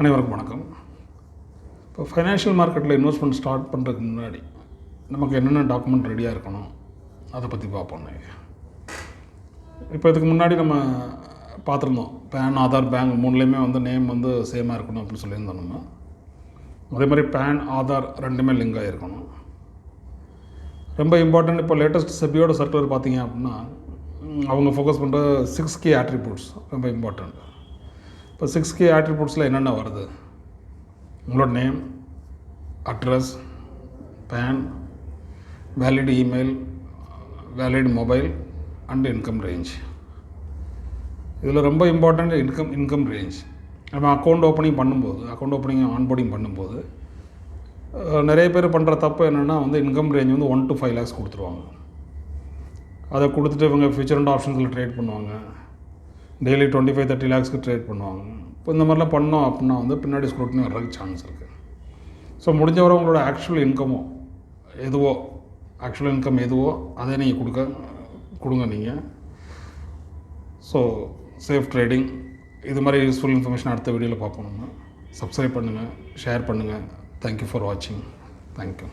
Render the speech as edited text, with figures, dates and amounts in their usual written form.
அனைவருக்கும் வணக்கம். இப்போ ஃபைனான்ஷியல் மார்க்கெட்டில் இன்வெஸ்ட்மெண்ட் ஸ்டார்ட் பண்ணுறதுக்கு முன்னாடி நமக்கு என்னென்ன டாக்குமெண்ட் ரெடியாக இருக்கணும் அதை பற்றி பார்ப்போம். இப்போ இதுக்கு முன்னாடி நம்ம பார்த்துருந்தோம், பேன், ஆதார், பேங்க் மூணுலேயுமே நேம் சேமாக இருக்கணும் அப்படின்னு சொல்லியிருந்தோம். நம்ம அதே மாதிரி பேன், ஆதார் ரெண்டுமே லிங்க் ஆகிருக்கணும். ரொம்ப இம்பார்ட்டன்ட். இப்போ லேட்டஸ்ட் செபியோட சர்க்குலர் பார்த்தீங்க அப்படின்னா அவங்க ஃபோக்கஸ் பண்ணுற 6 key ஆட்ரிபியூட்ஸ் ரொம்ப இம்பார்ட்டண்ட். இப்போ 6 key ஆட்ரிபியூட்ஸில் என்னென்ன வருது? உங்களோட name, address, PAN, valid email, valid mobile and income range. இதில் ரொம்ப இம்பார்ட்டண்ட் இன்கம் ரேஞ்ச். நம்ம அக்கௌண்ட் ஓப்பனிங் ஆன்போர்டிங் பண்ணும்போது நிறைய பேர் பண்ணுற தப்பு என்னென்னா இன்கம் ரேஞ்ச் 1 to 5 lakhs கொடுத்துருவாங்க. அதை கொடுத்துட்டு இவங்க ஃபியூச்சர் அண்ட் ஆப்ஷன்ஸில் ட்ரேட் பண்ணுவாங்க. டெய்லி 25-30 lakhsக்கு ட்ரேட் பண்ணுவாங்க. இப்போ இந்த மாதிரிலாம் பண்ணோம் அப்படின்னா பின்னாடி ஸ்க்ரூட்டினி வர்றதுக்கு சான்ஸ் இருக்குது. ஸோ முடிஞ்ச வரை உங்களோட ஆக்சுவல் இன்கம் எதுவோ அதை நீங்கள் கொடுங்க நீங்கள். So safe trading. இது மாதிரி யூஸ்ஃபுல் இன்ஃபர்மேஷன் அடுத்த வீடியோவில் பார்ப்போம். நம்ம சப்ஸ்கிரைப் பண்ணுங்கள், ஷேர் பண்ணுங்கள். தேங்க்யூ ஃபார் வாட்சிங். தேங்க்யூ.